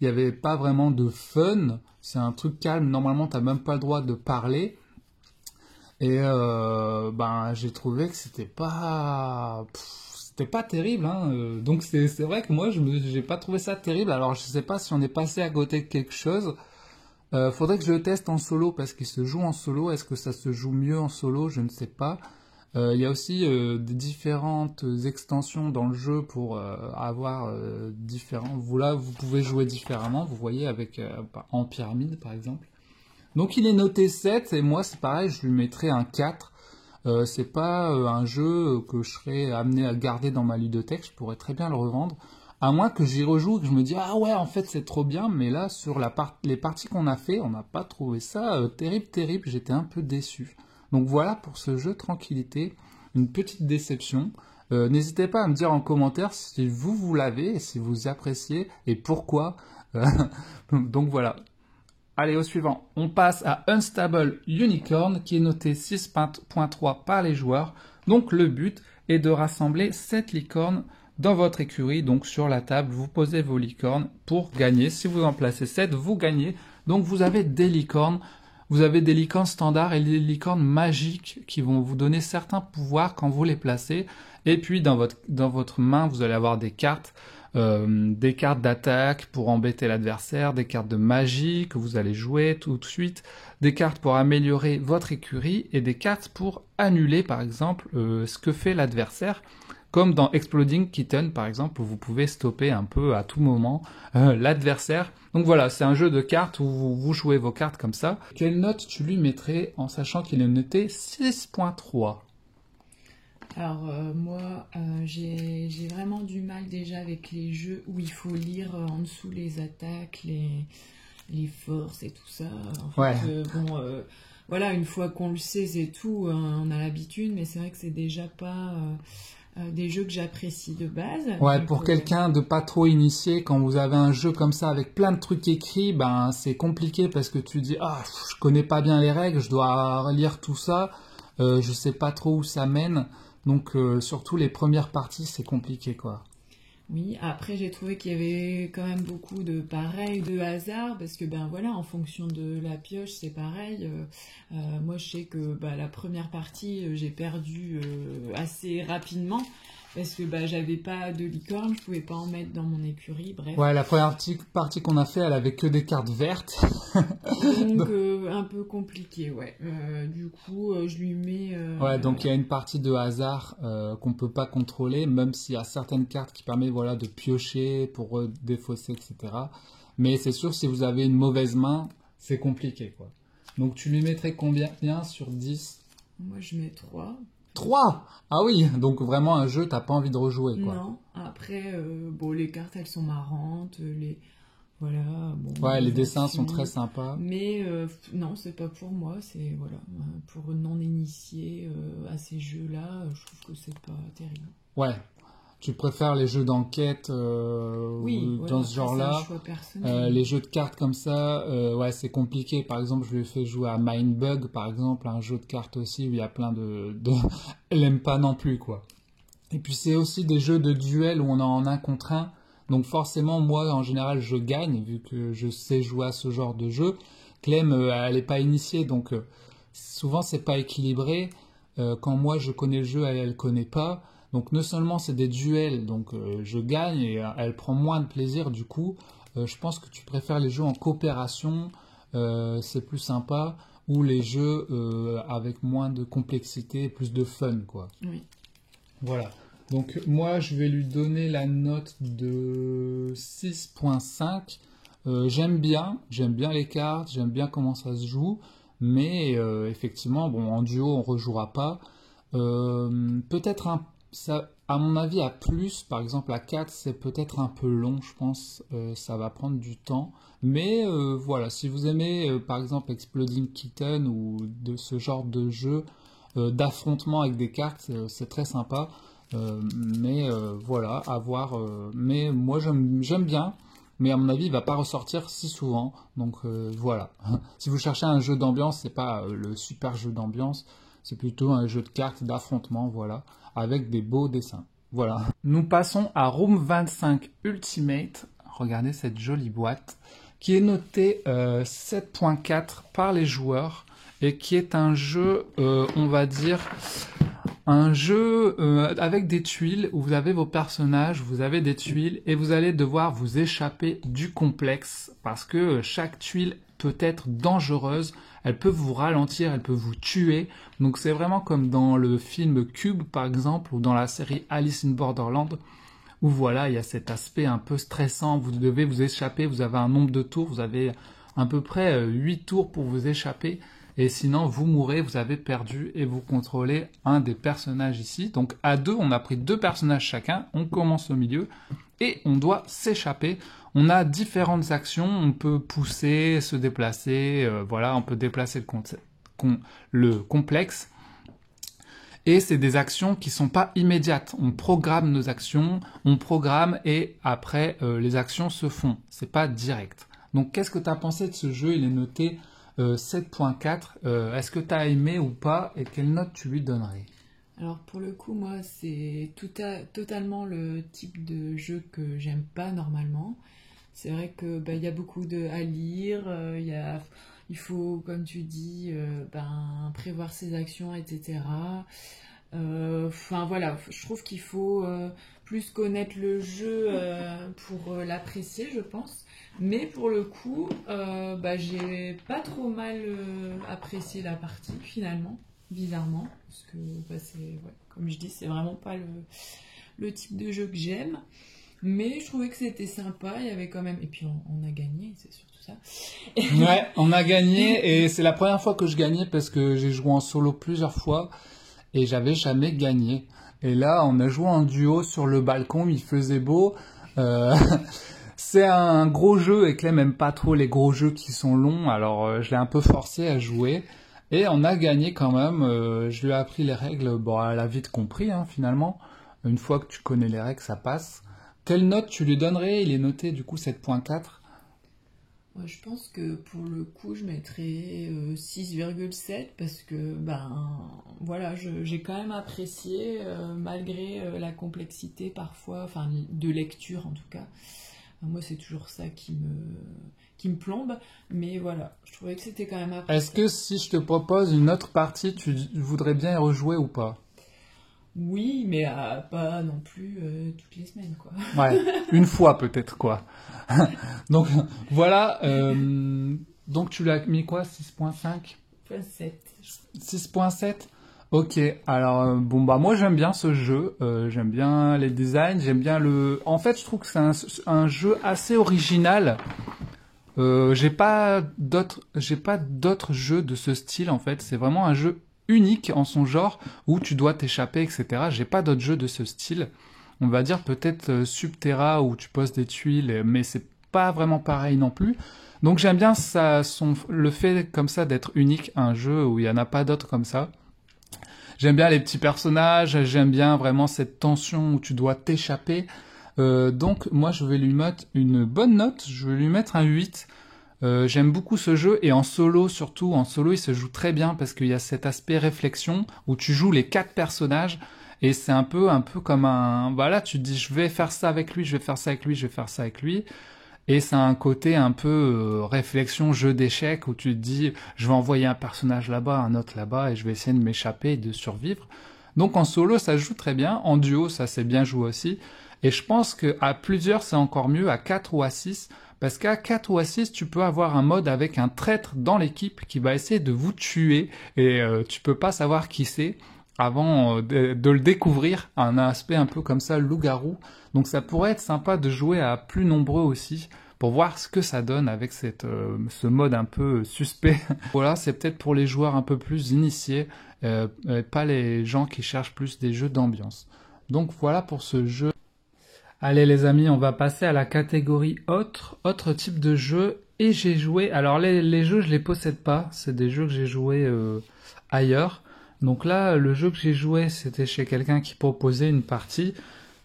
il n'y avait pas vraiment de fun, c'est un truc calme, normalement tu n'as même pas le droit de parler. Et ben j'ai trouvé que c'était pas terrible, hein. Donc c'est vrai que moi j'ai pas trouvé ça terrible. Alors je sais pas si on est passé à côté de quelque chose. Faudrait que je le teste en solo parce qu'il se joue en solo. Est-ce que ça se joue mieux en solo? Je ne sais pas. Il y a aussi des différentes extensions dans le jeu pour avoir différents. Vous pouvez jouer différemment. Vous voyez avec en pyramide par exemple. Donc il est noté 7 et moi c'est pareil, je lui mettrais un 4. C'est pas un jeu que je serais amené à garder dans ma ludothèque, je pourrais très bien le revendre. À moins que j'y rejoue et que je me dis ah ouais en fait c'est trop bien, mais là sur les parties qu'on a fait, on n'a pas trouvé ça terrible, j'étais un peu déçu. Donc voilà pour ce jeu Tranquillité, une petite déception. N'hésitez pas à me dire en commentaire si vous l'avez et si vous appréciez et pourquoi. Donc voilà. Allez, au suivant, on passe à Unstable Unicorn qui est noté 6.3 par les joueurs. Donc le but est de rassembler 7 licornes dans votre écurie. Donc sur la table, vous posez vos licornes pour gagner. Si vous en placez 7, vous gagnez. Donc vous avez des licornes. Vous avez des licornes standards et des licornes magiques qui vont vous donner certains pouvoirs quand vous les placez. Et puis dans votre main, vous allez avoir des cartes d'attaque pour embêter l'adversaire, des cartes de magie que vous allez jouer tout de suite, des cartes pour améliorer votre écurie et des cartes pour annuler par exemple ce que fait l'adversaire, comme dans Exploding Kitten par exemple où vous pouvez stopper un peu à tout moment l'adversaire. Donc voilà, c'est un jeu de cartes où vous jouez vos cartes comme ça. Quelle note tu lui mettrais en sachant qu'il est noté 6.3? Alors moi, j'ai vraiment du mal déjà avec les jeux où il faut lire en dessous les attaques, les forces et tout ça. En Ouais. fait, voilà, une fois qu'on le sait, c'est tout, on a l'habitude, mais c'est vrai que c'est déjà pas des jeux que j'apprécie de base. Ouais, Donc, pour quelqu'un de pas trop initié, quand vous avez un jeu comme ça avec plein de trucs écrits, ben c'est compliqué parce que tu dis ah je connais pas bien les règles, je dois lire tout ça, je sais pas trop où ça mène. Donc surtout les premières parties c'est compliqué quoi. Oui, après j'ai trouvé qu'il y avait quand même beaucoup de pareil, de hasard, parce que ben voilà, en fonction de la pioche c'est pareil. Moi je sais que la première partie j'ai perdu assez rapidement, parce que j'avais pas de licorne, je pouvais pas en mettre dans mon écurie, bref. Ouais, la première partie qu'on a fait, elle avait que des cartes vertes. Donc un peu compliqué, ouais. Du coup, je lui mets... Ouais, donc il y a une partie de hasard qu'on peut pas contrôler, même s'il y a certaines cartes qui permettent voilà, de piocher pour défausser, etc. Mais c'est sûr, si vous avez une mauvaise main, c'est compliqué, quoi. Donc tu lui mettrais combien sur 10? Moi, je mets 3. 3! Ah oui, donc vraiment un jeu, t'as pas envie de rejouer, quoi. Non, après, les cartes, elles sont marrantes, voilà, bon, ouais, les dessins sont très sympas. Mais non, c'est pas pour moi, c'est voilà, pour non-initiés à ces jeux-là, je trouve que c'est pas terrible. Ouais, tu préfères les jeux d'enquête oui, dans ce genre-là. Les jeux de cartes comme ça, ouais, c'est compliqué. Par exemple, je lui ai fait jouer à Mindbug, par exemple, un jeu de cartes aussi où il y a plein de... Elle aime pas non plus, quoi. Et puis c'est aussi des jeux de duel où on est en un contre un. Donc forcément, moi, en général, je gagne, vu que je sais jouer à ce genre de jeu. Clem, elle n'est pas initiée, donc souvent, c'est pas équilibré. quand moi je connais le jeu, elle connaît pas. Donc non seulement c'est des duels, donc je gagne et elle prend moins de plaisir du coup. Je pense que tu préfères les jeux en coopération, c'est plus sympa, ou les jeux avec moins de complexité, plus de fun, quoi. Oui. Voilà. Donc moi je vais lui donner la note de 6.5. J'aime bien les cartes, j'aime bien comment ça se joue, mais effectivement, bon, en duo on rejouera pas. Peut-être ça, à mon avis, à plus, par exemple à 4, c'est peut-être un peu long, je pense, ça va prendre du temps. Mais voilà, si vous aimez par exemple Exploding Kitten ou de ce genre de jeu d'affrontement avec des cartes, c'est très sympa. Mais voilà, à voir. Mais moi j'aime bien, mais à mon avis il va pas ressortir si souvent. Donc voilà. Si vous cherchez un jeu d'ambiance, c'est pas le super jeu d'ambiance, c'est plutôt un jeu de cartes d'affrontement, voilà, avec des beaux dessins. Voilà. Nous passons à Room 25 Ultimate. Regardez cette jolie boîte qui est notée 7.4 par les joueurs et qui est un jeu, on va dire, un jeu avec des tuiles où vous avez vos personnages, vous avez des tuiles et vous allez devoir vous échapper du complexe parce que chaque tuile peut être dangereuse, elle peut vous ralentir, elle peut vous tuer. Donc c'est vraiment comme dans le film Cube par exemple ou dans la série Alice in Borderland où voilà, il y a cet aspect un peu stressant, vous devez vous échapper, vous avez un nombre de tours, vous avez à peu près 8 tours pour vous échapper. Et sinon, vous mourrez, vous avez perdu et vous contrôlez un des personnages ici. Donc à deux, on a pris 2 personnages chacun, on commence au milieu et on doit s'échapper. On a différentes actions, on peut pousser, se déplacer, voilà, on peut déplacer le complexe. Et c'est des actions qui sont pas immédiates. On programme nos actions, on programme et après les actions se font. C'est pas direct. Donc qu'est-ce que tu as pensé de ce jeu? Il est noté 7.4. Est-ce que tu as aimé ou pas et quelle note tu lui donnerais? Alors pour le coup, moi, c'est totalement le type de jeu que j'aime pas normalement. C'est vrai que y a beaucoup à lire, il faut, comme tu dis, prévoir ses actions, etc. Enfin voilà, je trouve qu'il faut plus connaître le jeu pour l'apprécier, je pense. Mais pour le coup, j'ai pas trop mal apprécié la partie finalement, bizarrement, parce que comme je dis, c'est vraiment pas le type de jeu que j'aime. Mais je trouvais que c'était sympa, il y avait quand même... Et puis on a gagné, c'est surtout ça. Ouais, on a gagné et c'est la première fois que je gagnais parce que j'ai joué en solo plusieurs fois et j'avais jamais gagné. Et là, on a joué en duo sur le balcon, il faisait beau. C'est un gros jeu et Clem aime pas trop les gros jeux qui sont longs, alors je l'ai un peu forcé à jouer. Et on a gagné quand même, je lui ai appris les règles, bon, elle a vite compris hein, finalement. Une fois que tu connais les règles, ça passe. Quelle note tu lui donnerais? Il est noté du coup 7.4. Moi, je pense que pour le coup, je mettrais 6,7 parce que voilà, j'ai quand même apprécié malgré la complexité parfois, enfin de lecture en tout cas. Moi, c'est toujours ça qui me plombe, mais voilà, je trouvais que c'était quand même appréciable. Est-ce que si je te propose une autre partie, tu voudrais bien y rejouer ou pas? Oui, mais pas non plus toutes les semaines, quoi. Ouais, une fois peut-être, quoi. Donc, voilà. Donc, tu l'as mis quoi? 6.5? 6.7. Ok, alors, moi j'aime bien ce jeu. J'aime bien les designs, j'aime bien le... En fait, je trouve que c'est un jeu assez original. J'ai pas d'autres jeux de ce style, en fait. C'est vraiment un jeu unique en son genre où tu dois t'échapper, etc. J'ai pas d'autres jeux de ce style. On va dire peut-être Subterra où tu poses des tuiles, mais c'est pas vraiment pareil non plus. Donc j'aime bien le fait comme ça d'être unique, un jeu où il y en a pas d'autres comme ça. J'aime bien les petits personnages, j'aime bien vraiment cette tension où tu dois t'échapper. Donc moi je vais lui mettre une bonne note, je vais lui mettre un 8. J'aime beaucoup ce jeu et en solo surtout, en solo il se joue très bien parce qu'il y a cet aspect réflexion où tu joues les 4 personnages et c'est un peu comme voilà, tu te dis je vais faire ça avec lui, je vais faire ça avec lui, je vais faire ça avec lui Et ça a un côté un peu réflexion, jeu d'échecs, où tu te dis, je vais envoyer un personnage là-bas, un autre là-bas, et je vais essayer de m'échapper et de survivre. Donc en solo, ça se joue très bien. En duo, ça s'est bien joué aussi. Et je pense qu'à plusieurs, c'est encore mieux, à 4 ou à 6. Parce qu'à 4 ou à 6, tu peux avoir un mode avec un traître dans l'équipe qui va essayer de vous tuer. Et tu peux pas savoir qui c'est avant de le découvrir. Un aspect un peu comme ça, loup-garou. Donc ça pourrait être sympa de jouer à plus nombreux aussi, pour voir ce que ça donne avec ce mode un peu suspect. Voilà, c'est peut-être pour les joueurs un peu plus initiés, pas les gens qui cherchent plus des jeux d'ambiance. Donc voilà pour ce jeu. Allez les amis, on va passer à la catégorie autre type de jeu. Et j'ai joué, alors les jeux je les possède pas, c'est des jeux que j'ai joués ailleurs. Donc là, le jeu que j'ai joué, c'était chez quelqu'un qui proposait une partie.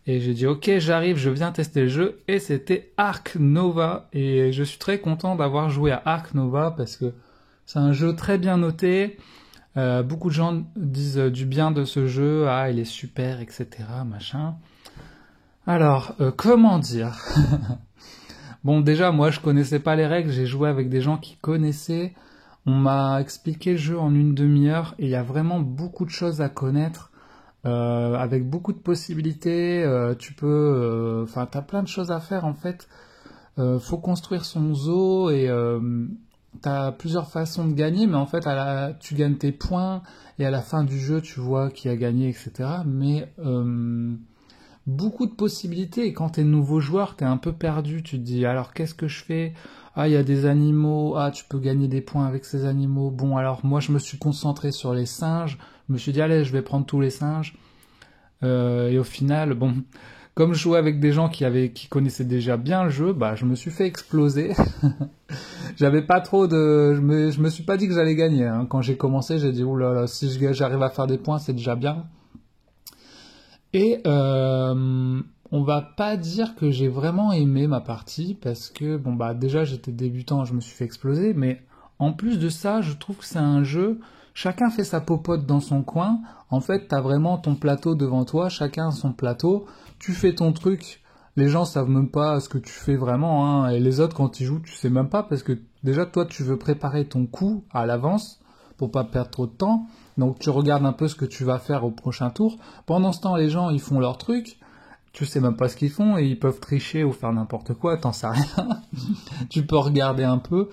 Et j'ai dit ok, j'arrive, je viens tester le jeu. Et c'était Ark Nova. Et je suis très content d'avoir joué à Ark Nova parce que c'est un jeu très bien noté. Beaucoup de gens disent du bien de ce jeu. Ah, il est super, etc. Machin. Alors, comment dire? Bon, déjà, moi, je connaissais pas les règles. J'ai joué avec des gens qui connaissaient. On m'a expliqué le jeu en une demi-heure. Et il y a vraiment beaucoup de choses à connaître. Avec beaucoup de possibilités, tu peux, enfin, t'as plein de choses à faire en fait. Faut construire son zoo et t'as plusieurs façons de gagner, mais en fait, tu gagnes tes points et à la fin du jeu, tu vois qui a gagné, etc. Mais beaucoup de possibilités et quand t'es nouveau joueur, t'es un peu perdu. Tu te dis alors qu'est-ce que je fais? Ah, il y a des animaux. Ah, tu peux gagner des points avec ces animaux. Bon, alors moi, je me suis concentré sur les singes. Je me suis dit, allez, je vais prendre tous les singes. Et au final, bon, comme je jouais avec des gens qui connaissaient déjà bien le jeu, bah, je me suis fait exploser. J'avais pas trop de, je me suis pas dit que j'allais gagner, hein. Quand j'ai commencé, j'ai dit, oh là là, si j'arrive à faire des points, c'est déjà bien. Et, on va pas dire que j'ai vraiment aimé ma partie parce que, bon, bah, déjà, j'étais débutant, je me suis fait exploser, mais en plus de ça, je trouve que c'est un jeu, chacun fait sa popote dans son coin. En fait, t'as vraiment ton plateau devant toi, chacun son plateau. Tu fais ton truc. Les gens savent même pas ce que tu fais vraiment, hein. Et les autres, quand ils jouent, tu sais même pas parce que déjà, toi, tu veux préparer ton coup à l'avance pour pas perdre trop de temps. Donc, tu regardes un peu ce que tu vas faire au prochain tour. Pendant ce temps, les gens, ils font leur truc. Tu sais même pas ce qu'ils font et ils peuvent tricher ou faire n'importe quoi, t'en sais rien. Tu peux regarder un peu.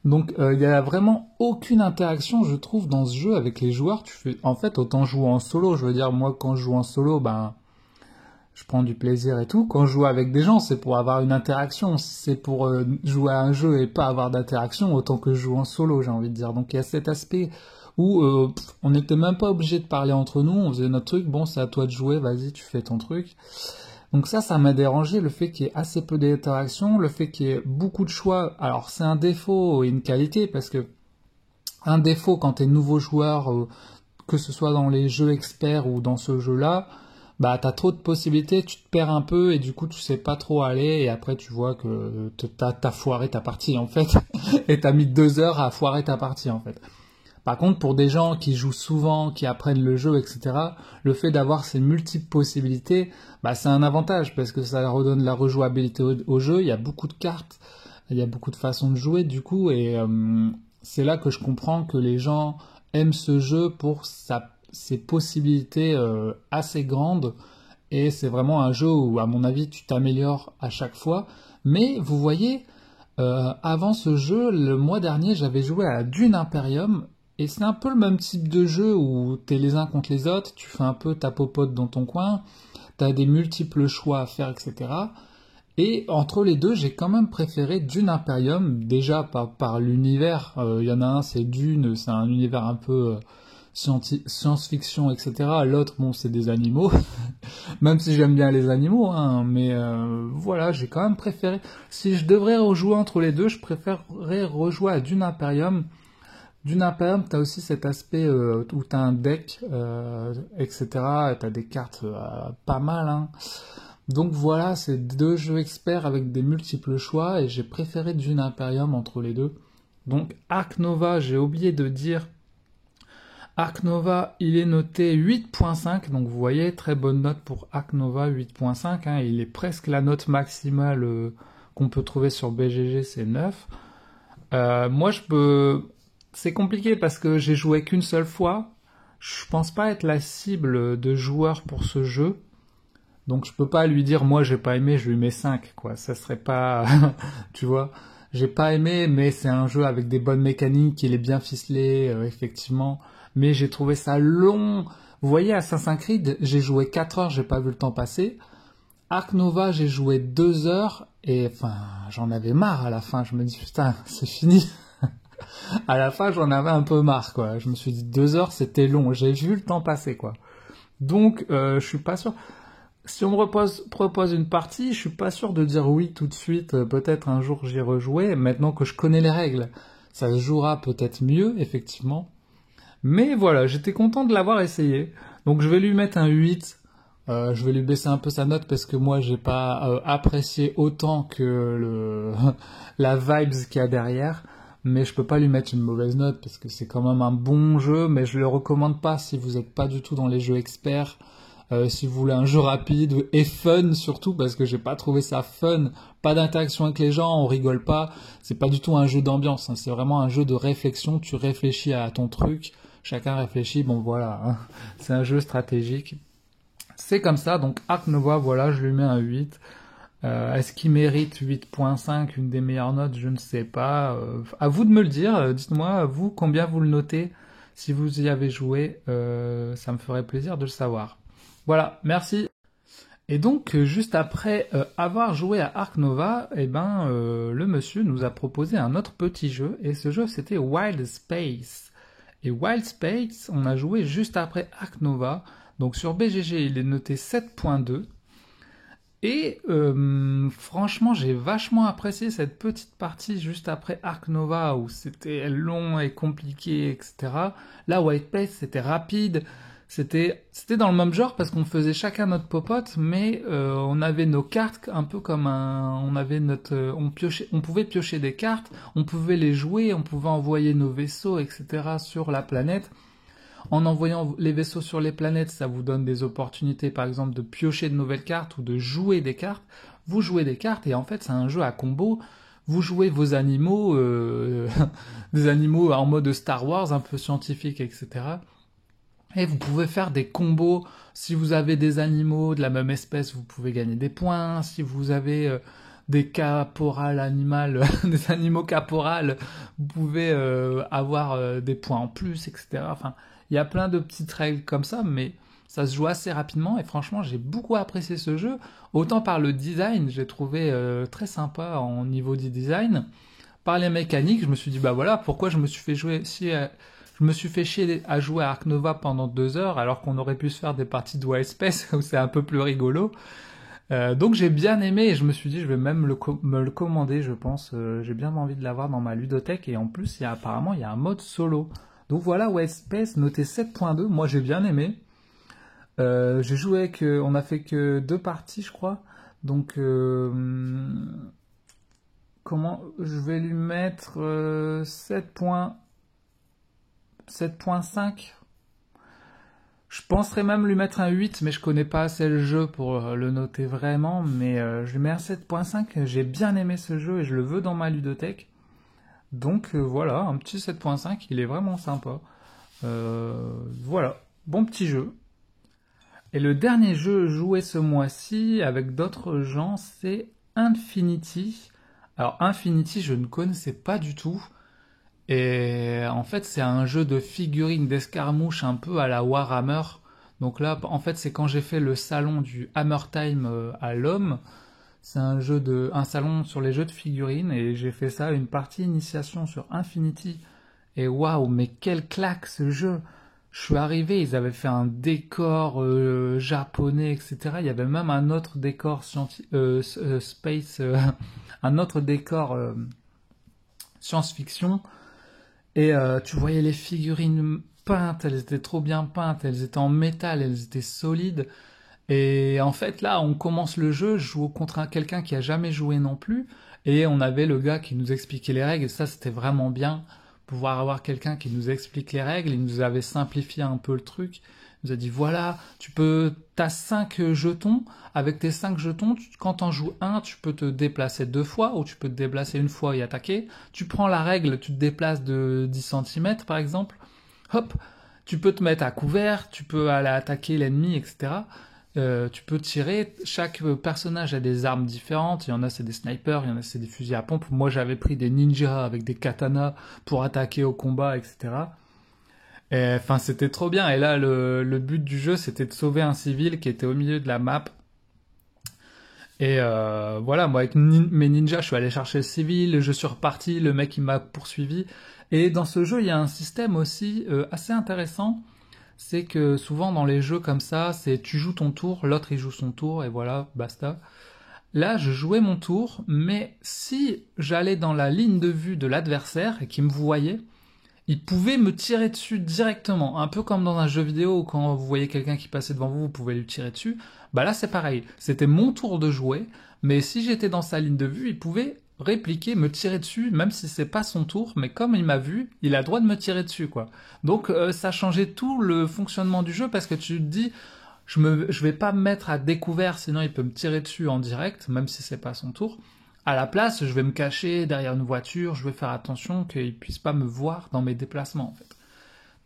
Donc il y a vraiment aucune interaction, je trouve, dans ce jeu avec les joueurs. En fait, autant jouer en solo. Je veux dire, moi, quand je joue en solo, ben, je prends du plaisir et tout. Quand je joue avec des gens, c'est pour avoir une interaction. Si c'est pour jouer à un jeu et pas avoir d'interaction, autant que je joue en solo, j'ai envie de dire. Donc il y a cet aspect où on n'était même pas obligé de parler entre nous. On faisait notre truc. Bon, c'est à toi de jouer. Vas-y, tu fais ton truc. Donc ça m'a dérangé, le fait qu'il y ait assez peu d'interactions, le fait qu'il y ait beaucoup de choix. Alors c'est un défaut et une qualité, parce que un défaut quand t'es nouveau joueur, que ce soit dans les jeux experts ou dans ce jeu-là, bah t'as trop de possibilités, tu te perds un peu et du coup tu sais pas trop aller et après tu vois que t'as foiré ta partie en fait et t'as mis 2 heures à foirer ta partie en fait. Par contre, pour des gens qui jouent souvent, qui apprennent le jeu, etc., le fait d'avoir ces multiples possibilités, bah, c'est un avantage parce que ça redonne de la rejouabilité au jeu. Il y a beaucoup de cartes, il y a beaucoup de façons de jouer du coup, et c'est là que je comprends que les gens aiment ce jeu pour ses possibilités assez grandes. Et c'est vraiment un jeu où, à mon avis, tu t'améliores à chaque fois. Mais vous voyez, avant ce jeu, le mois dernier, j'avais joué à Dune Imperium. Et c'est un peu le même type de jeu où t'es les uns contre les autres, tu fais un peu ta popote dans ton coin, t'as des multiples choix à faire, etc. Et entre les deux, j'ai quand même préféré Dune Imperium, déjà par l'univers. Il y en a un, c'est Dune, c'est un univers un peu science-fiction, etc. L'autre, bon, c'est des animaux, même si j'aime bien les animaux, hein, mais voilà, j'ai quand même préféré. Si je devrais rejouer entre les deux, je préférerais rejouer à Dune Imperium. Dune Imperium, t'as aussi cet aspect où t'as un deck, etc. T'as des cartes pas mal, hein. Donc voilà, c'est 2 jeux experts avec des multiples choix et j'ai préféré Dune Imperium entre les deux. Donc Ark Nova, j'ai oublié de dire, Ark Nova, il est noté 8.5, donc vous voyez, très bonne note pour Ark Nova, 8.5, hein, il est presque la note maximale qu'on peut trouver sur BGG, c'est 9. Moi, c'est compliqué parce que j'ai joué qu'une seule fois. Je pense pas être la cible de joueur pour ce jeu. Donc je peux pas lui dire, moi j'ai pas aimé, je lui mets 5, quoi. Ça serait pas, tu vois. J'ai pas aimé, mais c'est un jeu avec des bonnes mécaniques, il est bien ficelé, effectivement. Mais j'ai trouvé ça long. Vous voyez, Assassin's Creed, j'ai joué 4 heures, j'ai pas vu le temps passer. Ark Nova, j'ai joué 2 heures, et enfin, j'en avais marre à la fin. Je me dis, putain, c'est fini. À la fin, j'en avais un peu marre, quoi. Je me suis dit, 2 heures, c'était long. J'ai vu le temps passer, quoi. Donc, je suis pas sûr. Si on me propose une partie, je suis pas sûr de dire oui tout de suite. Peut-être un jour j'y rejouer. Maintenant que je connais les règles, ça se jouera peut-être mieux, effectivement. Mais voilà, j'étais content de l'avoir essayé. Donc je vais lui mettre un 8. Je vais lui baisser un peu sa note parce que moi j'ai pas apprécié autant que la vibes qu'il y a derrière. Mais je peux pas lui mettre une mauvaise note parce que c'est quand même un bon jeu. Mais je le recommande pas si vous êtes pas du tout dans les jeux experts. Si vous voulez un jeu rapide et fun surtout, parce que j'ai pas trouvé ça fun, pas d'interaction avec les gens, on rigole pas, c'est pas du tout un jeu d'ambiance, hein. C'est vraiment un jeu de réflexion, tu réfléchis à ton truc, chacun réfléchit, bon voilà, hein. C'est un jeu stratégique. C'est comme ça, donc Ark Nova, voilà, je lui mets un 8. Est-ce qu'il mérite 8.5, une des meilleures notes? Je ne sais pas. À vous de me le dire, dites-moi, vous, combien vous le notez? Si vous y avez joué, ça me ferait plaisir de le savoir. Voilà, merci. Et donc, juste après avoir joué à Ark Nova, le monsieur nous a proposé un autre petit jeu, et ce jeu, c'était Wild Space. Et Wild Space, on a joué juste après Ark Nova, donc sur BGG, il est noté 7.2, et franchement, j'ai vachement apprécié cette petite partie juste après Ark Nova, où c'était long et compliqué, etc. Là, Wild Space, c'était rapide. C'était dans le même genre parce qu'on faisait chacun notre popote, mais on avait nos cartes un peu comme on pouvait piocher des cartes, on pouvait les jouer, on pouvait envoyer nos vaisseaux, etc. sur la planète. En envoyant les vaisseaux sur les planètes, ça vous donne des opportunités, par exemple, de piocher de nouvelles cartes ou de jouer des cartes. Vous jouez des cartes et en fait, c'est un jeu à combo. Vous jouez vos animaux, des animaux en mode Star Wars, un peu scientifique, etc. Et vous pouvez faire des combos. Si vous avez des animaux de la même espèce, vous pouvez gagner des points. Si vous avez des caporales animales, des animaux caporales, vous pouvez avoir des points en plus, etc. Enfin, il y a plein de petites règles comme ça, mais ça se joue assez rapidement. Et franchement, j'ai beaucoup apprécié ce jeu. Autant par le design, j'ai trouvé très sympa en niveau du design. Par les mécaniques, je me suis dit, bah voilà, pourquoi je me suis fait jouer je me suis fait chier à jouer à Ark Nova pendant 2 heures alors qu'on aurait pu se faire des parties de Wild Space où c'est un peu plus rigolo. Donc j'ai bien aimé et je me suis dit je vais même me le commander, je pense. J'ai bien envie de l'avoir dans ma ludothèque et en plus apparemment il y a un mode solo. Donc voilà, Wild Space noté 7.2, moi j'ai bien aimé. J'ai joué on a fait que 2 parties je crois. Donc comment je vais lui mettre 7.5. Je penserais même lui mettre un 8, mais je connais pas assez le jeu pour le noter vraiment. Mais je lui mets un 7.5. J'ai bien aimé ce jeu et je le veux dans ma ludothèque. Donc voilà, un petit 7.5, il est vraiment sympa. Voilà, bon petit jeu. Et le dernier jeu joué ce mois-ci avec d'autres gens, c'est Infinity. Alors Infinity, je ne connaissais pas du tout. Et en fait, c'est un jeu de figurines d'escarmouche un peu à la Warhammer. Donc là, en fait, c'est quand j'ai fait le salon du Hammer Time à l'Homme. C'est un salon sur les jeux de figurines et j'ai fait ça, une partie initiation sur Infinity. Et waouh, mais quelle claque ce jeu! Je suis arrivé, ils avaient fait un décor japonais, etc. Il y avait même un autre décor space, un autre décor science-fiction. Et tu voyais les figurines peintes, elles étaient trop bien peintes, elles étaient en métal, elles étaient solides. Et en fait, là, on commence le jeu, je joue contre quelqu'un qui a jamais joué non plus, et on avait le gars qui nous expliquait les règles, et ça, c'était vraiment bien pouvoir avoir quelqu'un qui nous explique les règles. Il nous avait simplifié un peu le truc. Il nous a dit voilà, t'as 5 jetons. Avec tes 5 jetons, quand t'en joues un, tu peux te déplacer 2 fois ou tu peux te déplacer une fois et attaquer. Tu prends la règle, tu te déplaces de 10 cm par exemple. Hop, tu peux te mettre à couvert, tu peux aller attaquer l'ennemi, etc. Tu peux tirer. Chaque personnage a des armes différentes. Il y en a c'est des snipers, il y en a c'est des fusils à pompe. Moi j'avais pris des ninjas avec des katanas pour attaquer au combat, etc. Enfin c'était trop bien. Et là le but du jeu c'était de sauver un civil qui était au milieu de la map. Et voilà, moi avec mes ninjas, je suis allé chercher le civil, je suis reparti, le mec il m'a poursuivi. Et dans ce jeu, il y a un système aussi assez intéressant, c'est que souvent dans les jeux comme ça, c'est tu joues ton tour, l'autre il joue son tour, et voilà, basta. Là, je jouais mon tour, mais si j'allais dans la ligne de vue de l'adversaire et qu'il me voyait, il pouvait me tirer dessus directement, un peu comme dans un jeu vidéo où quand vous voyez quelqu'un qui passait devant vous, vous pouvez lui tirer dessus. Bah là c'est pareil, c'était mon tour de jouer, mais si j'étais dans sa ligne de vue, il pouvait répliquer, me tirer dessus, même si c'est pas son tour, mais comme il m'a vu, il a le droit de me tirer dessus, quoi. Donc ça changeait tout le fonctionnement du jeu parce que tu te dis, je vais pas me mettre à découvert, sinon il peut me tirer dessus en direct, même si c'est pas son tour. À la place, je vais me cacher derrière une voiture, je vais faire attention qu'il puisse pas me voir dans mes déplacements, en fait.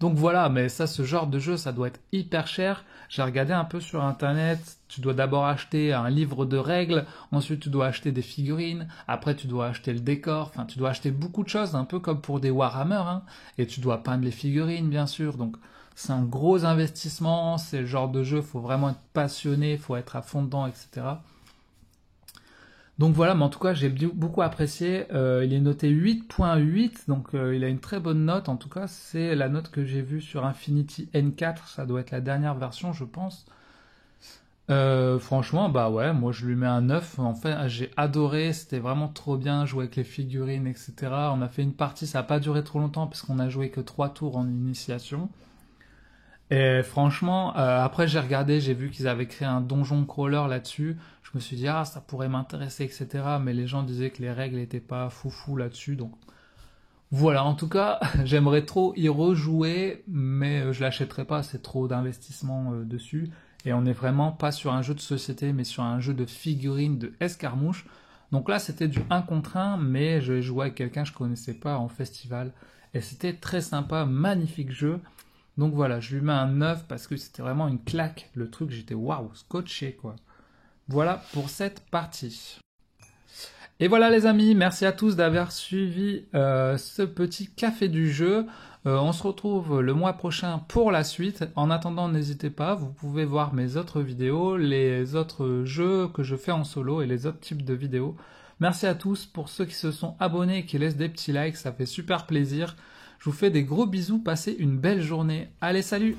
Donc voilà, mais ça, ce genre de jeu, ça doit être hyper cher. J'ai regardé un peu sur internet, tu dois d'abord acheter un livre de règles, ensuite tu dois acheter des figurines, après tu dois acheter le décor, enfin tu dois acheter beaucoup de choses, un peu comme pour des Warhammer, hein, et tu dois peindre les figurines, bien sûr, donc c'est un gros investissement, c'est le genre de jeu, faut vraiment être passionné, faut être à fond dedans, etc. Donc voilà, mais en tout cas, j'ai beaucoup apprécié. Il est noté 8.8, donc il a une très bonne note. En tout cas, c'est la note que j'ai vue sur Infinity N4. Ça doit être la dernière version, je pense. Franchement, bah ouais, moi je lui mets un 9. En fait, j'ai adoré. C'était vraiment trop bien jouer avec les figurines, etc. On a fait une partie, ça n'a pas duré trop longtemps parce qu'on a joué que 3 tours en initiation. Et franchement, après j'ai regardé, j'ai vu qu'ils avaient créé un donjon crawler là-dessus. Je me suis dit, ah, ça pourrait m'intéresser, etc. Mais les gens disaient que les règles n'étaient pas foufou là-dessus. Donc voilà, en tout cas, j'aimerais trop y rejouer, mais je l'achèterai pas, c'est trop d'investissement dessus. Et on n'est vraiment pas sur un jeu de société, mais sur un jeu de figurines de escarmouche. Donc là, c'était du 1 contre 1, mais je jouais avec quelqu'un que je connaissais pas en festival. Et c'était très sympa, magnifique jeu. Donc voilà, je lui mets un 9 parce que c'était vraiment une claque. Le truc, j'étais waouh, scotché quoi. Voilà pour cette partie. Et voilà les amis, merci à tous d'avoir suivi ce petit café du jeu. On se retrouve le mois prochain pour la suite. En attendant, n'hésitez pas, vous pouvez voir mes autres vidéos, les autres jeux que je fais en solo et les autres types de vidéos. Merci à tous pour ceux qui se sont abonnés et qui laissent des petits likes, ça fait super plaisir. Je vous fais des gros bisous, passez une belle journée. Allez, salut!